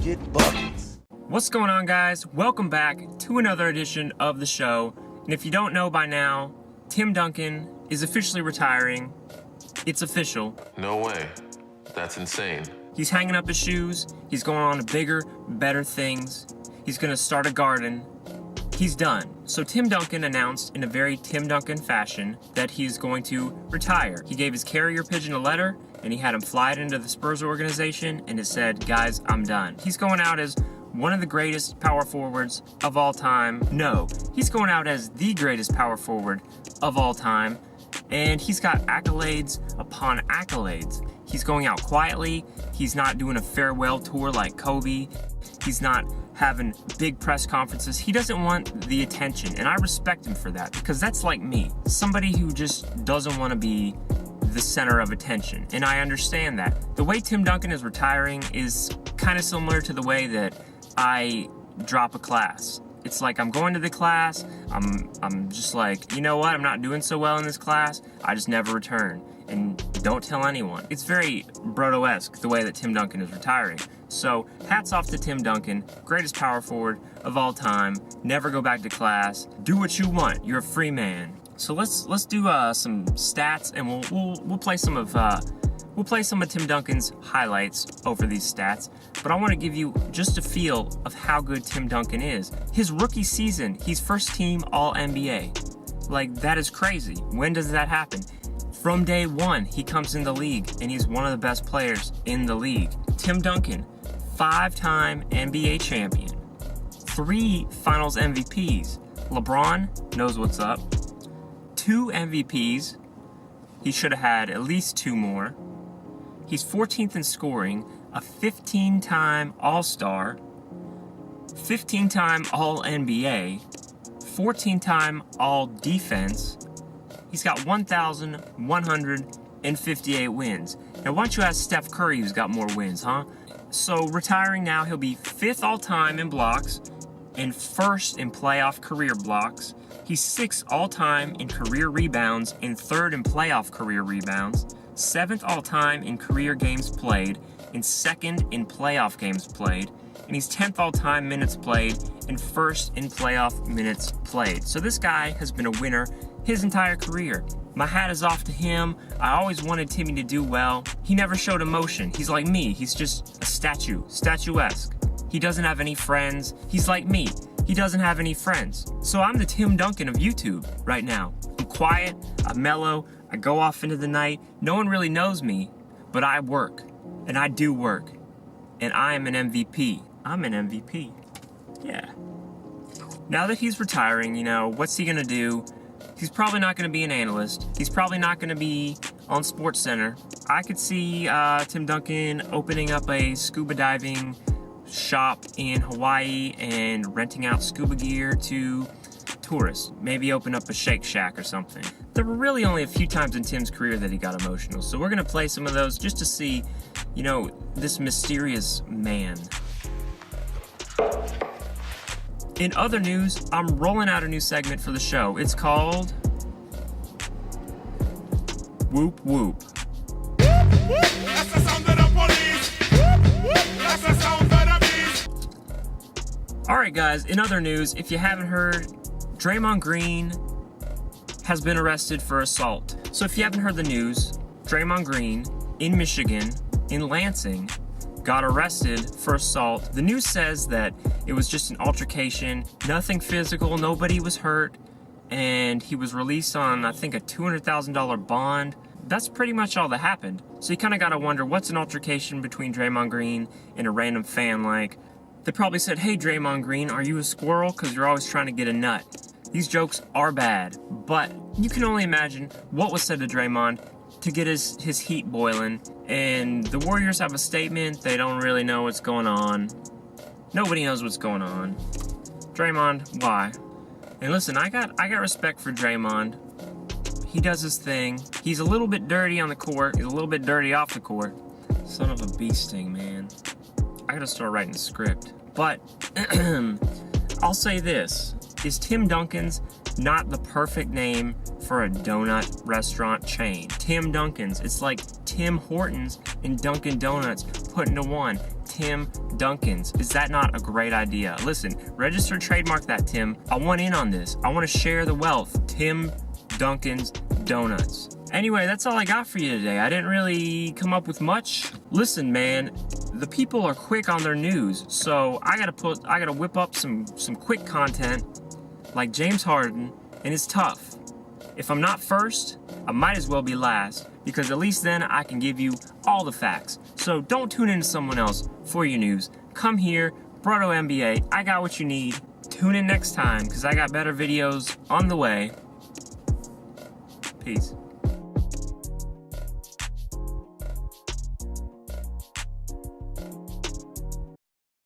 get buckets. What's going on, guys? Welcome back to another edition of the show. And if you don't know by now, Tim Duncan is officially retiring. It's official. No way. That's insane. He's hanging up his shoes. He's going on to bigger, better things. He's going to start a garden. He's done. So Tim Duncan announced in a very Tim Duncan fashion that he's going to retire. He gave his carrier pigeon a letter, and he had him fly it into the Spurs organization, and it said, guys, I'm done. He's going out as one of the greatest power forwards of all time. No, he's going out as the greatest power forward of all time, and he's got accolades upon accolades. He's going out quietly. He's not doing a farewell tour like Kobe. He's not having big press conferences. He doesn't want the attention, and I respect him for that, because that's like me, somebody who just doesn't want to be the center of attention, and I understand that. The way Tim Duncan is retiring is kind of similar to the way that I drop a class. It's like I'm going to the class, I'm just like, you know what, I'm not doing so well in this class, I just never return, and don't tell anyone. It's very Brodo-esque, the way that Tim Duncan is retiring. So, hats off to Tim Duncan, greatest power forward of all time, never go back to class, do what you want, you're a free man. So let's do some stats, and we'll play some of Tim Duncan's highlights over these stats. But I want to give you just a feel of how good Tim Duncan is. His rookie season, he's first team All-NBA. Like, that is crazy. When does that happen? From day one, he comes in the league, and he's one of the best players in the league. Tim Duncan, 5-time NBA champion, 3 Finals MVPs. LeBron knows what's up. 2 MVPs. He should have had at least 2 more. He's 14th in scoring, a 15-time All-Star, 15-time All-NBA, 14-time All-Defense. He's got 1,158 wins. Now, why don't you ask Steph Curry, who's got more wins, huh? So, retiring now, he'll be 5th all-time in blocks and 1st in playoff career blocks. He's 6th all-time in career rebounds and 3rd in playoff career rebounds, 7th all-time in career games played and 2nd in playoff games played, and he's 10th all-time minutes played and 1st in playoff minutes played. So this guy has been a winner his entire career. My hat is off to him. I always wanted Timmy to do well. He never showed emotion. He's like me. He's just a statuesque. He doesn't have any friends. He's like me. He doesn't have any friends. So I'm the Tim Duncan of YouTube right now. I'm quiet, I'm mellow, I go off into the night. No one really knows me, but I work, and I do work, and I am an MVP. I'm an MVP. Yeah. Now that he's retiring, you know, what's he gonna do? He's probably not gonna be an analyst. He's probably not gonna be on SportsCenter. I could see Tim Duncan opening up a scuba diving shop in Hawaii and renting out scuba gear to tourists. Maybe open up a Shake Shack or something. There were really only a few times in Tim's career that he got emotional, so we're gonna play some of those just to see, you know, this mysterious man. In other news, I'm rolling out a new segment for the show. It's called Whoop Whoop. That's the sound of the police. That's the sound of the beast. Alright guys, in other news, if you haven't heard, Draymond Green has been arrested for assault. So if you haven't heard the news, Draymond Green in Michigan, in Lansing, got arrested for assault. The news says that it was just an altercation, nothing physical, nobody was hurt, and he was released on, I think, a $200,000 bond. That's pretty much all that happened. So you kind of got to wonder, what's an altercation between Draymond Green and a random fan like? They probably said, hey Draymond Green, are you a squirrel? Because you're always trying to get a nut. These jokes are bad, but you can only imagine what was said to Draymond to get his heat boiling. And the Warriors have a statement. They don't really know what's going on. Nobody knows what's going on. Draymond, why? And listen, I got respect for Draymond. He does his thing. He's a little bit dirty on the court. He's a little bit dirty off the court. Son of a bee sting, man. I gotta start writing a script. But I'll say this. Is Tim Duncan's not the perfect name for a donut restaurant chain? Tim Duncan's. It's like Tim Hortons and Dunkin' Donuts put into one. Tim Duncans. Is that not a great idea? Listen, register trademark that, Tim. I want in on this. I want to share the wealth. Tim Duncan's Donuts. Anyway, that's all I got for you today. I didn't really come up with much. Listen, man, the people are quick on their news, so I gotta whip up some quick content like James Harden, and it's tough. If I'm not first, I might as well be last, because at least then I can give you all the facts. So don't tune in to someone else for your news. Come here, Brotto NBA. I got what you need. Tune in next time, because I got better videos on the way. Peace.